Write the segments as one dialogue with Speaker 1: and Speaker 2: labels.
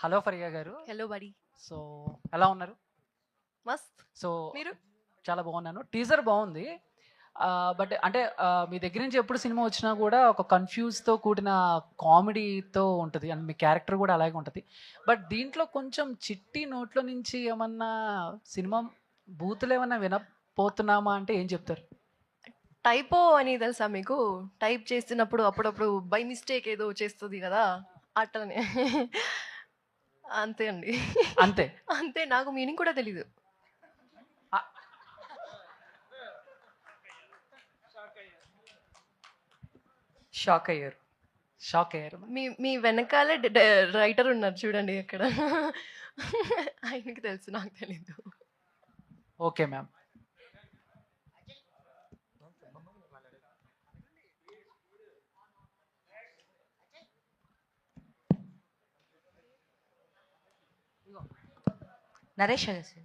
Speaker 1: Hello Faria గారు.
Speaker 2: Hello body.
Speaker 1: So, ఎలా ఉన్నారు?
Speaker 2: మస్త్.
Speaker 1: సో,
Speaker 2: మీరు?
Speaker 1: చాలా బాగున్నాను. టీజర్ బావుంది. బట్ అంటే మీ దగ్గర నుంచి ఎప్పుడు సినిమా వచ్చినా కూడా ఒక కన్‌ఫ్యూజ్‌తో కూడిన కామెడీతో ఉంటది. అండ్ మీ క్యారెక్టర్ కూడా అలాగే ఉంటది. బట్ దీంట్లో కొంచెం చిట్టి నోట్లో నుంచి ఏమన్నా సినిమా బూతులేమన్నా వినపోతున్నామా అంటే ఏం చెప్తారు?
Speaker 2: టైపో అని తెలుసా మీకు? టైప్ చేస్తున్నప్పుడు అప్పుడప్పుడు బై మిస్టేక్ ఏదో చేస్తది గదా! అట్లనే. అంతే అండి.
Speaker 1: అంతే.
Speaker 2: అంతే, నాకు మీనింగ్ కూడా తెలీదు.
Speaker 1: ఆహ్,
Speaker 3: షాక్ అయ్యారు.
Speaker 1: షాక్ అయ్యారు.
Speaker 2: మీ మీ వెనకాలే రైటర్ ఉన్నారు చూడండి అక్కడ. ఆయనకి తెలుసు, నాకు తెలీదు.
Speaker 1: Okay ma'am.
Speaker 3: Naresh sir.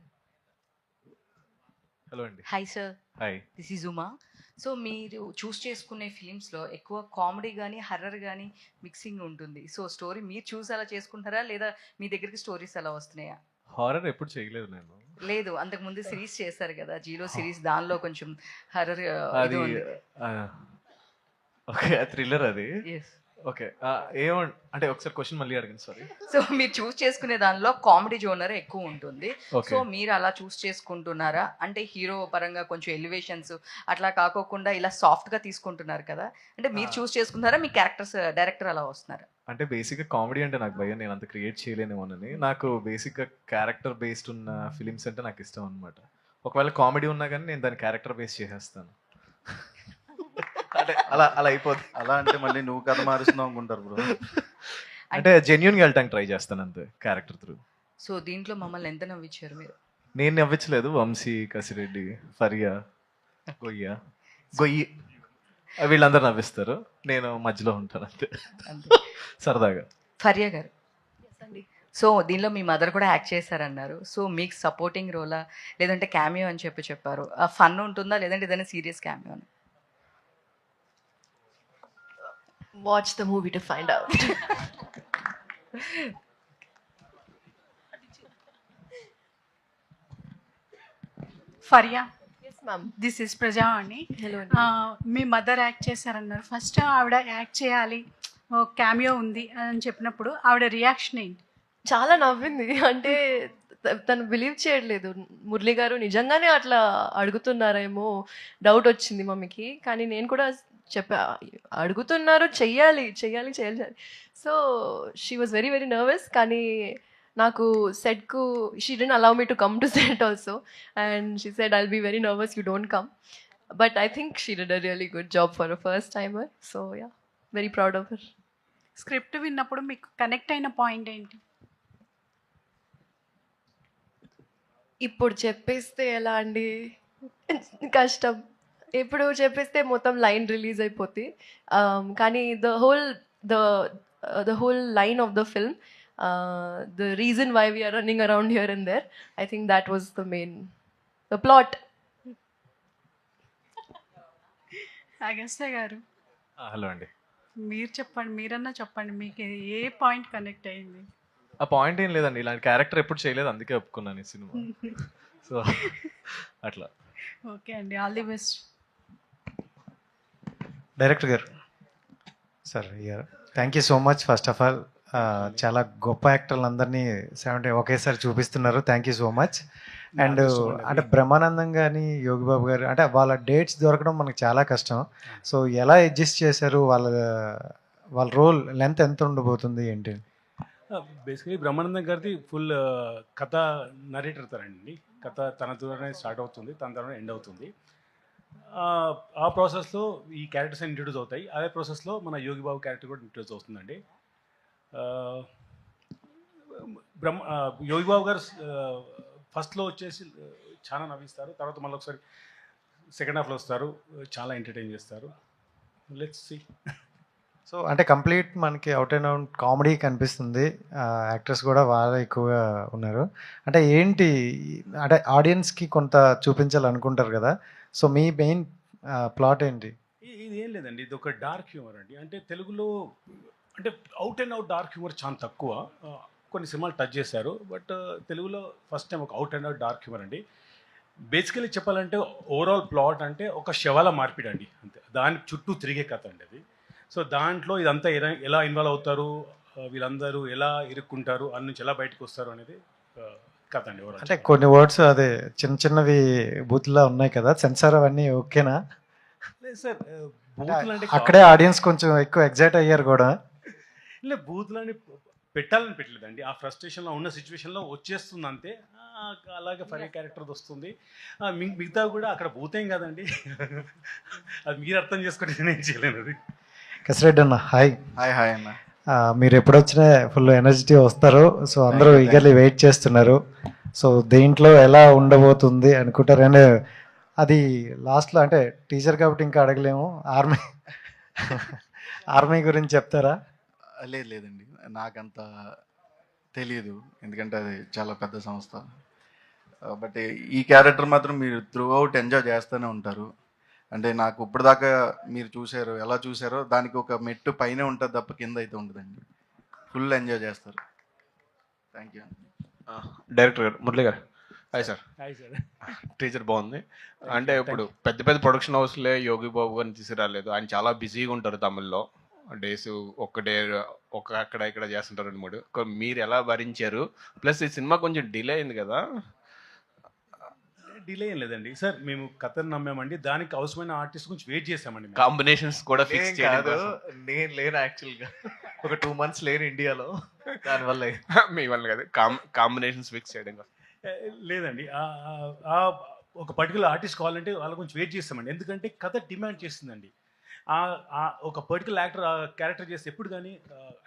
Speaker 4: Hello అండి.
Speaker 3: Hi sir.
Speaker 4: Hi.
Speaker 3: This is Uma. So మీరు చూస్ చేసుకునే ఫిలిమ్స్‌లో ఎక్కువ కామెడీ గానీ, హర్రర్ గానీ మిక్సింగ్ ఉంటుంది. సో స్టోరీ మీరు చూసి అలా చేసుకుంటారా? లేదా మీ దగ్గరికి స్టోరీస్ అలా వస్తున్నాయా?
Speaker 4: హారర్ ఎప్పుడు చేయలేదు నేను.
Speaker 3: లేదు, అంతకుముందు సిరీస్ చేశారు కదా! 'జీలో' సిరీస్, దానిలో కొంచెం హర్రర్
Speaker 4: అది
Speaker 3: ఇది ఉంది.
Speaker 4: ఓకే. థ్రిల్లర్ అది.
Speaker 3: యెస్.
Speaker 4: ఓకే. అంటే ఒకసారి క్వెషన్ మళ్ళీ అడగండి. సారీ.
Speaker 3: సో మీరు చూస్ చేసుకునే దానిలో కామెడీ జోనర్ ఎక్కువ ఉంటుంది.
Speaker 4: ఓకే.
Speaker 3: సో మీరు అలా చూస్ చేసుకుంటున్నారా? అంటే హీరో పరంగా కొంచెం ఎలివేషన్స్ అట్లా కాకోకుండా ఇలా సాఫ్ట్‌గా తీసుకుంటున్నారు కదా! అంటే మీరు చూస్ చేసుకుంటున్నారా? మీ క్యారెక్టర్స్ డైరెక్టర్ అలా వస్తున్నారా?
Speaker 4: అంటే బేసిక్‌గా కామెడీ అంటే నాకు భయం. నేను అంత క్రియేట్ చేయలేనేమోనని. నాకు బేసిక్‌గా క్యారెక్టర్ బేస్డ్ ఉన్న ఫిలిమ్స్ అంటే నాకు ఇష్టం అనమాట. ఒకవేళ కామెడీ ఉన్నా గానీ నేను దాన్ని క్యారెక్టర్ బేస్ చేసేస్తాను. అంటే అలా అలా అయిపోద్ది.
Speaker 5: అలా అంటే మళ్ళీ నువ్వు కథ మారుస్తున్నావు అనుకుంటారు బ్రో.
Speaker 4: అంటే జెన్యూన్‌గా వెళ్ళటానికి ట్రై చేస్తాను అంతే క్యారెక్టర్ త్రూ.
Speaker 3: సో దీంట్లో మమ్మల్ని ఎంత నవ్వించారు మీరు?
Speaker 4: నేను నవ్వించలేదు. వంశీ, కసిరెడ్డి, ఫరియా, గొయ్యి వీళ్ళందరూ నవ్విస్తారు. నేను మధ్యలో ఉంటాను అంతే
Speaker 3: అంతే.
Speaker 4: సరదాగా.
Speaker 3: ఫరియా గారు,
Speaker 2: యెస్ అండి.
Speaker 3: సో దీనిలో మీ మదర్ కూడా యాక్ట్ చేశారన్నారు. సో మీకు సపోర్టింగ్ రోలా లేదంటే క్యామియో అని చెప్పారు. ఆ ఫన్ ఉంటుందా లేదంటే ఏదైనా serious cameo?
Speaker 2: Watch the movie to find out.
Speaker 6: Faria,
Speaker 2: yes ma'am.
Speaker 6: This is Prajavani.
Speaker 2: Hello అండి.
Speaker 6: మీ మదర్ యాక్ట్ చేశారన్నారు. ఫస్ట్ ఆవిడ యాక్ట్ చేయాలి, ఓ క్యామియో ఉంది అని చెప్పినప్పుడు ఆవిడ రియాక్షన్ ఏంటి?
Speaker 2: చాలా నవ్వింది. అంటే తను బిలీవ్ చేయట్లేదు. మురళి గారు నిజంగానే అట్లా అడుగుతున్నారేమో డౌట్ వచ్చింది మమ్మీకి. కానీ నేను కూడా చెప్పా, అడుగుతున్నారు, చెయ్యాలి చెయ్యాలి చెయ్యాలి. So she was very very nervous. కానీ నాకు సెట్కు she didn't allow me to come to set also. And she said I'll be very nervous, you don't come. But I think she did a really good job for a first timer. So yeah, very proud of her.
Speaker 6: Script విన్నప్పుడు మీకు connect అయిన point ఏంటి?
Speaker 2: ఇప్పుడు చెప్పేస్తే ఎలా అండి, కష్టం. ఇప్పుడు చెప్పేస్తే మొత్తం లైన్ రిలీజ్ అయిపోద్ది. కానీ the whole line of the film, the reason why we're running around here and there, I think that was the plot.
Speaker 6: Agastya garu,
Speaker 4: hello అండి.
Speaker 6: మీరు చెప్పండి, మీరన్నా చెప్పండి, మీకు ఏ పాయింట్ కనెక్ట్ అయింది?
Speaker 4: ఆ పాయింట్ ఏం లేదండి. ఇలాంటి క్యారెక్టర్ ఎప్పుడు చేయలేదు, అందుకే ఒప్పుకున్నాను ఈ సినిమా. సో అట్లా.
Speaker 6: ఓకే అండి, ఆల్ ది బెస్ట్.
Speaker 7: డైరెక్టర్ గారు sir, thank you so much. First of all చాలా గొప్ప యాక్టర్లు అందరినీ ఒకేసారి చూపిస్తున్నారు. Thank you so much. And అంటే బ్రహ్మానందం కానీ యోగి బాబు గారు, అంటే వాళ్ళ డేట్స్ దొరకడం మనకు చాలా కష్టం. సో ఎలా అడ్జస్ట్ చేశారు? వాళ్ళ రోల్ లెంత్ ఎంత ఉండబోతుంది ఏంటి?
Speaker 8: బేసికలీ బ్రహ్మానందం గారిది ఫుల్ కథ నరేటర్ తరండి. కథ తన ద్వారానే స్టార్ట్ అవుతుంది, తన ద్వారా ఎండ్ అవుతుంది. ఆ ప్రాసెస్లో ఈ క్యారెక్టర్స్ ఇంట్రడ్యూస్ అవుతాయి. అదే ప్రాసెస్లో మన యోగి బాబు క్యారెక్టర్ కూడా ఇంట్రడ్యూస్ అవుతుందండి. యోగి బాబు గారు ఫస్ట్లో వచ్చేసి చాలా నవ్విస్తారు. తర్వాత మళ్ళీ ఒకసారి సెకండ్ హాఫ్లో వస్తారు, చాలా ఎంటర్టైన్ చేస్తారు. Let's see.
Speaker 7: సో అంటే కంప్లీట్ మనకి అవుట్ అండ్ అవుట్ కామెడీ కనిపిస్తుంది. యాక్టర్స్ కూడా బాగా ఎక్కువగా ఉన్నారు. అంటే ఏంటి, అంటే ఆడియన్స్కి కొంత చూపించాలనుకుంటారు కదా. సో మీ మెయిన్ ప్లాట్ ఏంటి?
Speaker 8: ఇది ఏం లేదండి, ఇది ఒక డార్క్ హ్యూమర్ అండి. అంటే తెలుగులో అంటే out and out dark humour చాలా తక్కువ. కొన్ని సినిమాలు టచ్ చేశారు. బట్ తెలుగులో ఫస్ట్ టైం ఒక out and out dark humour అండి. బేసికలీ చెప్పాలంటే ఓవరాల్ ప్లాట్ అంటే ఒక శవాల మార్పిడి అండి, అంతే. దాని చుట్టూ తిరిగే కథ అండి అది. సో దాంట్లో ఇదంతా ఎలా ఇన్వాల్వ్ అవుతారు, వీళ్ళందరూ ఎలా ఇరుక్కుంటారు, అన్ని నుంచి ఎలా బయటకు వస్తారు అనేది కథ అండి ఓవరాల్.
Speaker 7: అంటే కొన్ని వర్డ్స్ అదే చిన్న చిన్నవి బూత్లా ఉన్నాయి కదా, సెన్సార్ అవన్నీ ఓకేనా?
Speaker 8: లేదు సార్, బూతులు అంటే
Speaker 7: అక్కడే ఆడియన్స్ కొంచెం ఎక్కువ ఎగ్జైట్ అయ్యారు కూడా.
Speaker 8: లేదు, బూతులని పెట్టాలని పెట్టలేదండి, ఆ ఫ్రస్ట్రేషన్లో ఉన్న సిచ్యువేషన్లో వచ్చేస్తుంది అంతే. అలాగే ఫరీ క్యారెక్టర్ వస్తుంది. మిగతా కూడా అక్కడ భూతేం కాదండి, అది మీరు అర్థం చేసుకుంటే నేను చేయలేను అది.
Speaker 7: కసిరెడ్డి అన్న హాయ్.
Speaker 5: హాయ్ హాయ్ అన్న.
Speaker 7: మీరు ఎప్పుడు వచ్చినా ఫుల్ ఎనర్జిటీ వస్తారు. సో అందరూ ఈగర్లీ వెయిట్ చేస్తున్నారు. సో దేంట్లో ఎలా ఉండబోతుంది అనుకుంటారు. అండ్ అది లాస్ట్లో అంటే టీచర్ కాబట్టి ఇంకా అడగలేము, ఆర్మీ గురించి చెప్తారా?
Speaker 5: లేదండి, నాకంత తెలియదు, ఎందుకంటే అది చాలా పెద్ద సంస్థ. బట్ ఈ క్యారెక్టర్ మాత్రం మీరు త్రూ అవుట్ ఎంజాయ్ చేస్తూనే ఉంటారు. అంటే నాకు ఇప్పటిదాకా మీరు చూసారు, ఎలా చూసారో దానికి ఒక మెట్టు పైన ఉంటుంది తప్ప కింద అయితే ఉంటుందండి. ఫుల్ ఎంజాయ్ చేస్తారు. Thank you.
Speaker 9: డైరెక్టర్ గారు, మురళి గారు hi sir.
Speaker 8: Hi sir.
Speaker 9: Teacher బాగుంది. అంటే ఇప్పుడు పెద్ద పెద్ద ప్రొడక్షన్ హౌస్లే యోగి బాబు గారిని తీసుకురాలేదు. ఆయన చాలా బిజీగా ఉంటారు తమిళ్లో, డేస్ ఒక అక్కడ ఇక్కడ చేస్తుంటారు 2-3. మీరు ఎలా భరించారు? ప్లస్ ఈ సినిమా కొంచెం డిలే అయింది కదా.
Speaker 8: డిలే ఏం లేదండి సార్, మేము కథను నమ్మామండి, దానికి అవసరమైన ఆర్టిస్ట్ గురించి వెయిట్ చేసామండి.
Speaker 9: కాంబినేషన్స్ కూడా ఫిక్స్
Speaker 4: కాదు,
Speaker 9: చేయడం
Speaker 4: నేను లేను యాక్చువల్గా, ఒక 2 months లేను ఇండియాలో, దానివల్ల
Speaker 9: మీ వల్ల కాదు, కాంబినేషన్స్ ఫిక్స్ చేయడం కోసం.
Speaker 8: లేదండి, ఒక పర్టికులర్ ఆర్టిస్ట్ కావాలంటే వాళ్ళ గురించి వెయిట్ చేస్తామండి, ఎందుకంటే కథ డిమాండ్ చేస్తుందండి. ఒక పర్టికులర్ యాక్టర్ క్యారెక్టర్ చేస్తే ఎప్పుడు కానీ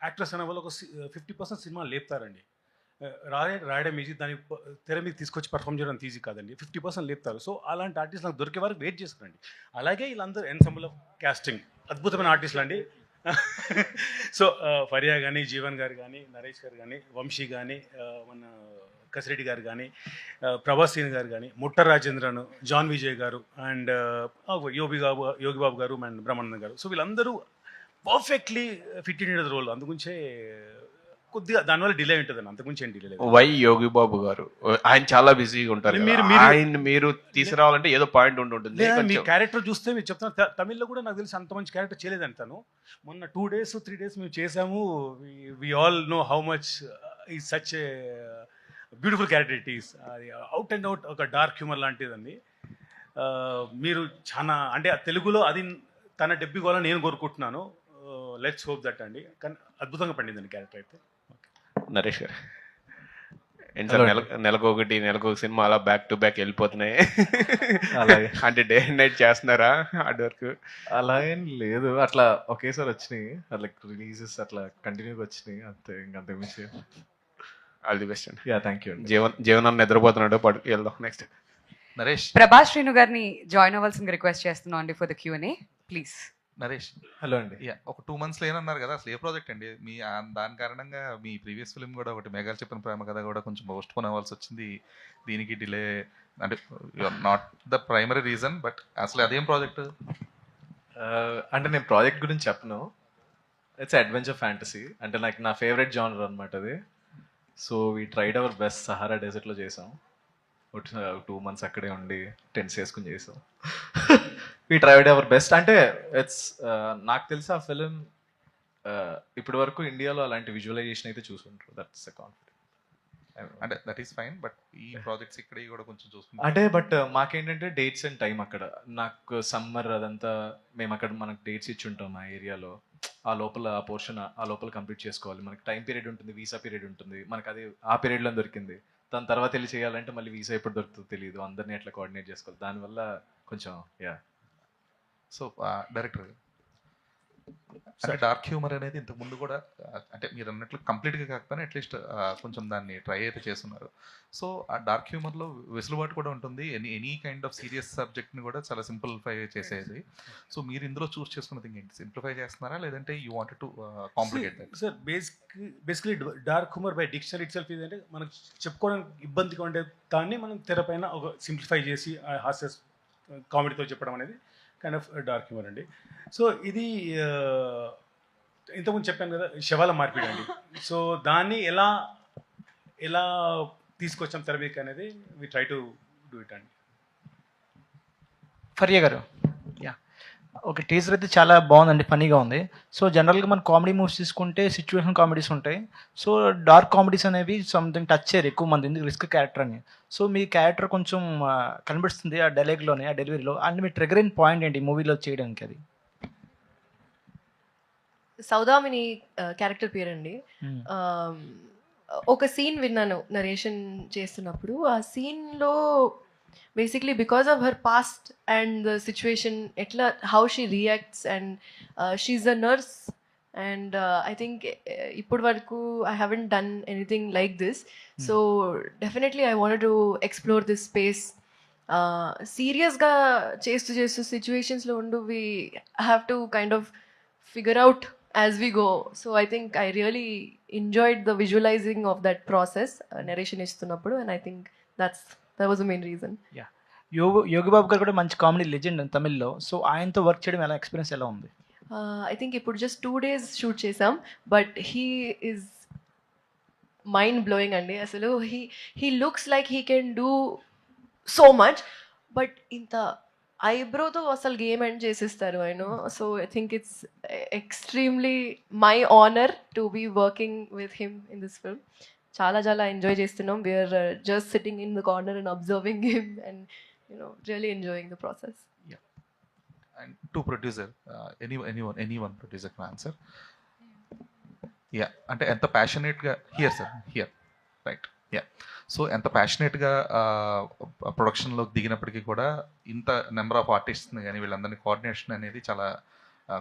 Speaker 8: యాక్టర్స్ అనే వాళ్ళు ఒక 50% సినిమా లేపుతారండి. రాయడం ఈజీ, దాన్ని తెర మీద తీసుకొచ్చి పర్ఫామ్ చేయడం ఈజీ కాదండి. 50% లేపుతారు. సో అలాంటి ఆర్టిస్ట్ నాకు దొరికే వరకు వెయిట్ చేస్తారండి. అలాగే వీళ్ళందరూ ఎన్సెంబుల్ ఆఫ్ కాస్టింగ్ అద్భుతమైన ఆర్టిస్టులు అండి. సో ఫరియా కానీ, జీవన్ గారు కానీ, నరేష్ గారు కానీ, వంశీ కానీ, మన కసిరెడ్డి గారు కానీ, ప్రభాస్ సీన్ గారు కానీ, ముట్ట రాజేంద్రన్, జాన్ విజయ్ గారు, అండ్ యోగి బాబు గారు అండ్ బ్రహ్మానందం గారు. సో వీళ్ళందరూ perfectly fit in the role. అందుగురించే కొద్దిగా దానివల్ల డిలే ఉంటుందండి, అంతకుమించి ఏం డిలే లేదు.
Speaker 9: వై యోగి బాబు గారు? ఆయన చాలా బిజీగా ఉంటారు. మీరు తీసుకురావాలంటే ఏదో పాయింట్ ఉంటుంది.
Speaker 8: మీ క్యారెక్టర్ చూస్తే మీరు చెప్తాను, తమిళ్లో కూడా నాకు తెలిసి అంత మంచి క్యారెక్టర్ చేయలేదని తను. మొన్న 2 days 3 days మేము చేసాము. We all know how much is such a beautiful character it is. అది అవుట్ అండ్ అవుట్ ఒక డార్క్ హ్యూమర్ లాంటిదండి. మీరు చాలా అంటే తెలుగులో అది తన డెబ్యూ కావాలని నేను కోరుకుంటున్నాను. లెట్స్ హోప్ దట్ అండి. కానీ అద్భుతంగా పండిందండి క్యారెక్టర్ అయితే.
Speaker 9: నరేష్ గారు ఏంటి సార్, నెలకు ఒక సినిమా అలా బ్యాక్ టు బ్యాక్ వెళ్ళిపోతున్నాయి.
Speaker 4: అలాగే
Speaker 9: అంటే డే అండ్ నైట్ చేస్తున్నారా హార్డ్ వర్క్?
Speaker 4: అలా ఏం లేదు, అట్లా ఒకేసారి వచ్చినాయి, అట్లా రిలీజెస్ అట్లా కంటిన్యూగా వచ్చినాయి అంతే, ఇంకంతే మించి.
Speaker 9: ఆల్ ది బెస్ట్ అండి.
Speaker 4: Yeah thank you.
Speaker 9: జీవనాన్ని నిద్రపోతున్నాడు, వెళ్దాం నెక్స్ట్.
Speaker 10: నరేష్, ప్రభాస్ శ్రీను గారిని జాయిన్ అవ్వాల్సింది రిక్వెస్ట్ చేస్తున్నాం అండి for the Q&A please.
Speaker 11: Naresh,
Speaker 4: hello అండి.
Speaker 11: ఒక 2 months లేనన్నారు కదా, అసలు ఏ ప్రాజెక్ట్ అండి మీ? దాని కారణంగా మీ ప్రీవియస్ ఫిల్మ్ కూడా ఒకటి మేఘాలు చెప్పిన ప్రేమ కథ కూడా కొంచెం పోస్ట్ పోన్ అవ్వాల్సి వచ్చింది. దీనికి డిలే అంటే not the primary reason, but అసలు అదేం ప్రాజెక్ట్?
Speaker 4: అంటే నేను ప్రాజెక్ట్ గురించి చెప్పను, ఇట్స్ అడ్వెంచర్ ఫ్యాంటసీ. అంటే నాకు నా ఫేవరెట్ జానర్ అనమాట అది. So we tried our best. Sahara డెజర్ట్లో చేసాం, 2 months అక్కడే ఉండి టెంట్స్ వేసుకుని చేసాం. We tried our best. అంటే ఇట్స్ నాకు తెలిసి ఆ ఫిలిం ఇప్పటి వరకు ఇండియాలో అలాంటి విజువలైజేషన్ అయితే చూసుంటారు. That's a confident.
Speaker 11: అంటే దట్ ఈస్ ఫైన్, బట్ ఈ ప్రాజెక్ట్స్ ఇక్కడ కూడా కొంచెం చూసుకుంటాం.
Speaker 4: అంటే బట్ మాకేంటంటే డేట్స్ అండ్ టైం అక్కడ నాకు సమ్మర్ అదంతా మేము అక్కడ మనకు డేట్స్ ఇచ్చి ఉంటాం ఆ ఏరియాలో. ఆ లోపల ఆ పోర్షన్ ఆ లోపల కంప్లీట్ చేసుకోవాలి. మనకి టైం పీరియడ్ ఉంటుంది, వీసా పీరియడ్ ఉంటుంది. మనకు అది ఆ పీరియడ్లో దొరికింది. దాని తర్వాత వెళ్ళి చేయాలంటే మళ్ళీ వీసా ఎప్పుడు దొరుకుతుందో తెలియదు. అందరినీ అట్లా కోఆర్డినేట్ చేసుకోవాలి. దానివల్ల కొంచెం యా.
Speaker 11: సో డైరెక్టర్, అంటే డార్క్ హ్యూమర్ అనేది ఇంతకు ముందు కూడా అంటే మీరు అన్నట్లు కంప్లీట్గా కాకపోయినా అట్లీస్ట్ కొంచెం దాన్ని ట్రై అయితే చేస్తున్నారు. సో ఆ డార్క్ హ్యూమర్లో వెసులుబాటు కూడా ఉంటుంది. ఎనీ కైండ్ ఆఫ్ సీరియస్ సబ్జెక్ట్ని కూడా చాలా సింప్లిఫై చేసేది. సో మీరు ఇందులో చూస్ చేసుకున్న థింగ్ ఏంటి? సింప్లిఫై చేస్తున్నారా లేదంటే you wanted to complicate that?
Speaker 8: Sir basically dark humour by dictionary it self ఏంటంటే మనకు చెప్పుకోవడానికి ఇబ్బందిగా ఉండే దాన్ని మనం తెరపైన ఒక సింప్లిఫై చేసి హాస్య కామెడీతో చెప్పడం అనేది కైండ్ ఆఫ్ డార్క్ హ్యూమర్ అండి. సో ఇది ఇంతకుముందు చెప్పాను కదా, శవాల మార్పిడి అండి. సో దాన్ని ఎలా ఎలా తీసుకొచ్చాం తెర మీదకి అనేది we try to do it అండి.
Speaker 12: ఫరియా గారు, యా, ఓకే, టీజర్ అయితే చాలా బాగుందండి, ఫనీగా ఉంది. సో జనరల్గా మన కామెడీ మూవీస్ తీసుకుంటే సిచ్యువేషన్ కామెడీస్ ఉంటాయి. సో డార్క్ కామెడీస్ అనేవి సంథింగ్ టచ్ చేయరు ఎక్కువ మంది, ఎందుకు రిస్క్ క్యారెక్టర్ అని. సో మీ క్యారెక్టర్ కొంచెం కనిపిస్తుంది ఆ డైలాగ్లోనే, ఆ డెలివరీలో. అండ్ మీ ట్రిగర్ ఇన్ పాయింట్ ఏంటి మూవీలో చేయడానికి? అది
Speaker 2: సౌదామిని క్యారెక్టర్ పేరండి. ఒక సీన్ విన్నాను నరేషన్ చేస్తున్నప్పుడు. ఆ సీన్లో basically because of her past and the situation, ఎట్లా how she reacts, and she's a nurse, and I think ఇప్పటి వరకు I haven't done anything like this. So definitely I want to explore this space. సీరియస్గా చేస్తూ సిచ్యువేషన్స్లో ఉండు we have to kind of figure out as we go. So I think I really enjoyed the visualizing of that process, narration istunnappudu, and I think that was the main reason.
Speaker 12: Yeah, Yogi Babu గారు కూడా మంచి comedy legend తమిళ్లో. So ఆయనతో work చేయడం ఎలా, experience ఎలా ఉంది?
Speaker 2: I think ఇప్పుడు just 2 days షూట్ చేసాం, but he is mind blowing అండి. అసలు he looks like he can do so much, but ఇంత ఐబ్రోతో అసలు గేమ్ ఎండ్ చేసేస్తారు ఆయన. So I think it's extremely my honour to be working with him in this film. చాలా చాలా enjoy చేస్తున్నాం. We're just sitting in the corner and observing him and really enjoying the process.
Speaker 11: And to producer, anyone producer can answer. Yeah, అంటే ఎంత ప్యాషనేట్గా here right, yeah. So ఎంత ప్యాషనేట్గా ప్రొడక్షన్లోకి దిగినప్పటికీ కూడా ఇంత నెంబర్ ఆఫ్ ఆర్టిస్ట్ని కానీ వీళ్ళందరినీ కోఆర్డినేషన్ అనేది చాలా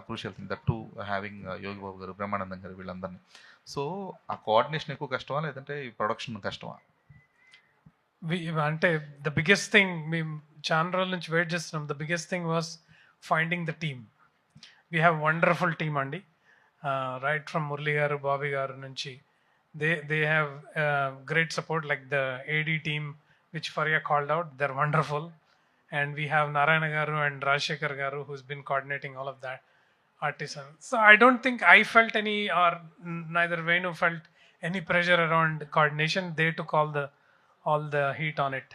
Speaker 11: crucial thing. That to having Yogi Babu గారు, బ్రహ్మానందం గారు, వీళ్ళందరినీ. సో ఆ కోఆర్డినేషన్ ఎక్కువ కష్టమా, లేదంటే ఈ ప్రొడక్షన్ కష్టమా?
Speaker 13: అంటే ద బిగ్గెస్ట్ థింగ్ మేము చాలా రోజుల నుంచి వెయిట్ చేస్తున్నాం. The biggest thing was finding the team. We have wonderful team అండి, రైట్ ఫ్రమ్ మురళి గారు, బాబీ గారు నుంచి. They have great support, like the AD team which Faria called out. They're wonderful. And we have Narayana Garu and Rajshekhar Garu who's been coordinating all of that artisan. So I don't think I felt any, or neither Venu felt any pressure around coordination. They took all the heat on it.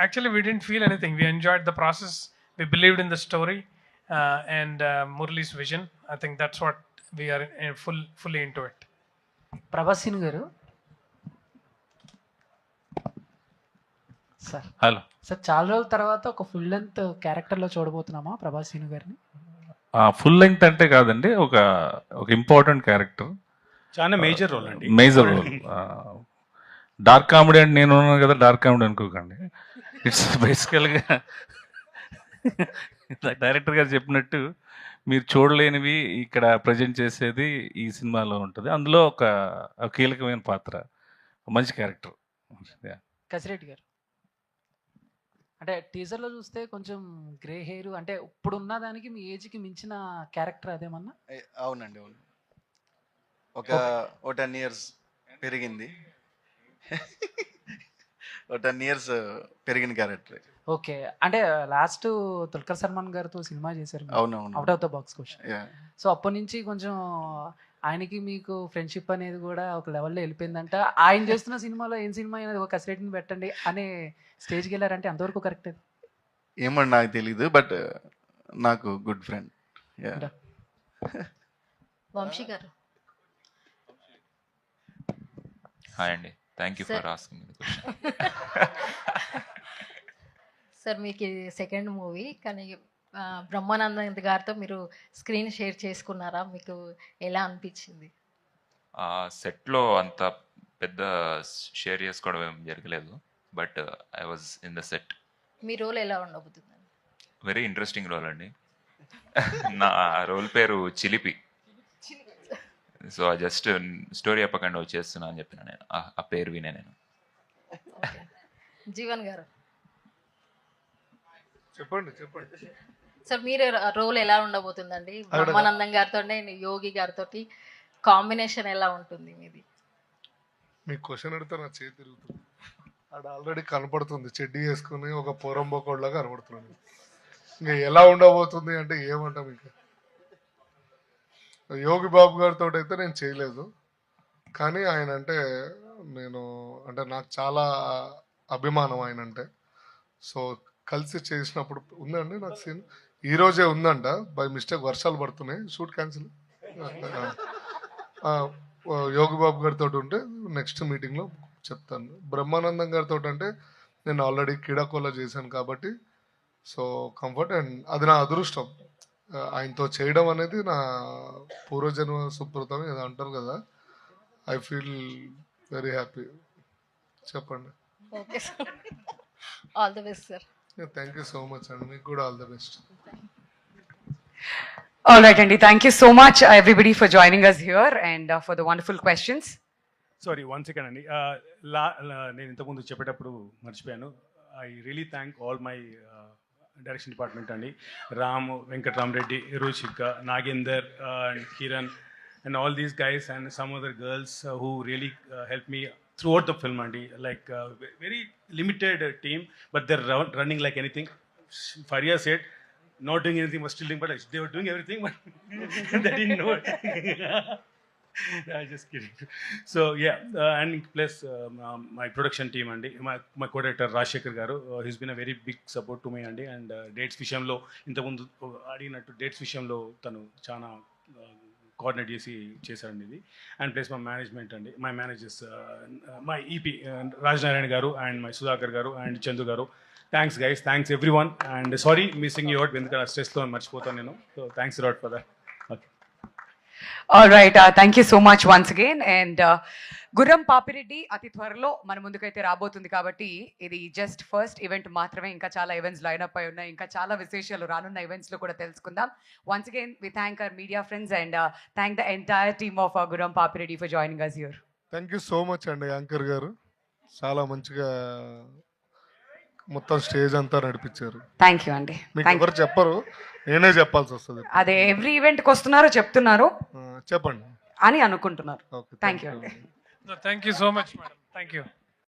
Speaker 13: Actually we didn't feel anything. We enjoyed the process. We believed in the story and Murli's vision. I think that's what we are fully into it.
Speaker 1: ప్రభాసిన్ గారు sir,
Speaker 14: hello
Speaker 1: sir, చాలా రోజుల తర్వాత ఒక full length క్యారెక్టర్లో చూడబోతున్నామా ప్రభాసిన్ గారిని?
Speaker 14: Full length అంటే కాదండి, ఒక ఇంపార్టెంట్ క్యారెక్టర్,
Speaker 8: చాలా మేజర్ రోల్ అండి.
Speaker 14: Major role. డార్క్ కామెడీ అంటే నేను ఉన్నాను కదా, డార్క్ కామెడీ అనుకోకండి. ఇట్స్ బేసికల్గా డైరెక్టర్ గారు చెప్పినట్టు మీరు చూడలేనివి ఇక్కడ ప్రజెంట్ చేసేది ఈ సినిమాలో ఉంటుంది. అందులో ఒక కీలకమైన పాత్ర, మంచి క్యారెక్టర్.
Speaker 1: కసిరెడ్డి గారు, అంటే టీజర్లో చూస్తే కొంచెం గ్రే హెయిర్, అంటే ఇప్పుడున్న దానికి మీ ఏజ్కి మించిన క్యారెక్టర్ అదేమన్నా?
Speaker 5: అవునండి, అవును. ఒక 10 years పెరిగింది. ఒక 10 years పెరిగిన క్యారెక్టర్.
Speaker 1: ఓకే, అంటే లాస్ట్ దుల్కర్ సల్మాన్ గారితో సినిమా చేశారు,
Speaker 5: అవునవును,
Speaker 1: out of the box question. So అప్పటి నుంచి కొంచెం ఆయనకి మీకు ఫ్రెండ్షిప్ అనేది కూడా ఒక లెవెల్లో వెళ్ళిపోయిందంట. ఆయన చేస్తున్న సినిమాలో ఏం సినిమా అయినా ఒక కసిరెడ్డిని పెట్టండి అనే స్టేజ్కి వెళ్ళారంటే అంతవరకు కరెక్ట్?
Speaker 5: ఏమని నాకు తెలీదు, బట్ నాకు గుడ్ ఫ్రెండ్.
Speaker 15: వంశీ గారు,
Speaker 16: హాయ్ అండి, thank you for asking the question.
Speaker 15: Sir, మీకు ఇది సెకండ్ మూవీ, కానీ బ్రహ్మానందం గారితో మీరు స్క్రీన్ షేర్ చేసుకున్నారా? మీకు ఎలా అనిపించింది?
Speaker 16: సెట్లో అంత పెద్ద షేర్ చేసుకోవడం ఏం జరగలేదు, but I was in the set.
Speaker 15: మీ రోల్ ఎలా ఉండబోతుంది?
Speaker 16: వెరీ ఇంట్రెస్టింగ్ రోల్ అండి. నా రోల్ పేరు చిలిపి. సో జస్ట్ స్టోరీ చెప్పకుండా వచ్చేస్తున్నా అని చెప్పిన నేను, ఆ పేరు వినే నేను.
Speaker 15: జీవన్ గారు,
Speaker 17: చెప్పండి.
Speaker 15: సార్, మీరు రోల్ ఎలా ఉండబోతుందండి? బ్రహ్మానందం గారితో, యోగి గారితో కాంబినేషన్ ఎలా ఉంటుంది మీది?
Speaker 17: మీకు క్వశ్చన్ అడిగితే నా చేతి తిరుగుతుంది. ఆడ ఆల్రెడీ కనపడుతుంది, చెడ్డీ వేసుకుని ఒక పోరంబోకోడ్లాగా కనపడుతున్నాను. ఇంకా ఎలా ఉండబోతుంది అంటే ఏమంటాం. ఇంకా యోగి బాబు గారితో అయితే నేను చేయలేదు, కానీ ఆయన అంటే నేను అంటే నాకు చాలా అభిమానం ఆయన అంటే. సో కలిసి చేసినప్పుడు ఉందండి నాకు సీన్, ఈరోజే ఉందంట, బై మిస్టేక్ వర్షాలు పడుతున్నాయి, షూట్ క్యాన్సిల్. యోగి బాబు గారితో ఉంటే నెక్స్ట్ మీటింగ్లో చెప్తాను. బ్రహ్మానందం గారితో అంటే నేను ఆల్రెడీ క్రీడాకోలో చేశాను కాబట్టి సో కంఫర్ట్, అండ్ అది నా అదృష్టం. ఆయనతో చేయడం అనేది నా పూర్వజన్మ సుకృతం ఏదో అంటారు కదా. I feel very happy. చెప్పండి.
Speaker 15: Okay sir, all the best sir.
Speaker 17: Thank you so much అండి, మీకు కూడా all the best.
Speaker 10: All right, Andy. Thank you so much, everybody, for joining us here and for the wonderful questions.
Speaker 8: Sorry, 1 second అండి. నేను ఇంతకుముందు చెప్పేటప్పుడు మర్చిపోయాను. I really thank all my direction department అండి. Ram, Venkatramareddy, Ruchika, Nagender, and Kiran, and all these guys and some other girls who really helped me throughout the film andi, like very limited team, but they're running like anything. Faria said not doing anything but still doing, but they were doing everything but they didn't know it. I'm just kidding. So yeah, and plus my production team andi, my co-director Rajshekhar garu, he's been a very big support to me andi, and dates vishayamlo intamundu adiginattu dates vishayamlo tanu chana coordinate చేశారండి ఇది. And plus my management అండి, my managers, my EP Rajanarayana garu and my Sudhakar garu and Chandu garu. Thanks guys, thanks everyone, and sorry missing you out, ఎందుకంటే స్ట్రెస్లో మర్చిపోతాను నేను. So thanks lot for that. Okay,
Speaker 10: All right, thank you so much once again. And గుర్రం పాపిరెడ్డి అతి త్వరలో మన ముందుకైతే రాబోతుంది కాబట్టి ఇది జస్ట్ ఫస్ట్ ఈవెంట్ మాత్రమే. ఇంకా చాలా ఈవెంట్స్ లైనప్ అయి ఉన్నాయి, ఇంకా చాలా విశేషాలు రానున్న ఈవెంట్స్లో కూడా తెలుసుకుందాం. Once again we thank our media friends and thank the entire team of Gurram Papireddy for joining us here.
Speaker 17: Thank you so much అండి యాంకర్ గారు, చాలా మంచిగా మొత్తం స్టేజ్ అంతా నడిపించారు.
Speaker 10: థ్యాంక్ యూ అండి.
Speaker 17: మీకు ఎవరు చెప్పరు, నేనే చెప్పాల్సి వస్తుంది.
Speaker 10: అదే ఎవ్రీ ఈవెంట్కి వస్తున్నారు, చెప్తున్నారు
Speaker 17: చెప్పండి
Speaker 10: అని అనుకుంటున్నారు. థ్యాంక్ యూ అండి.
Speaker 13: Thank you so much, madam. Thank you.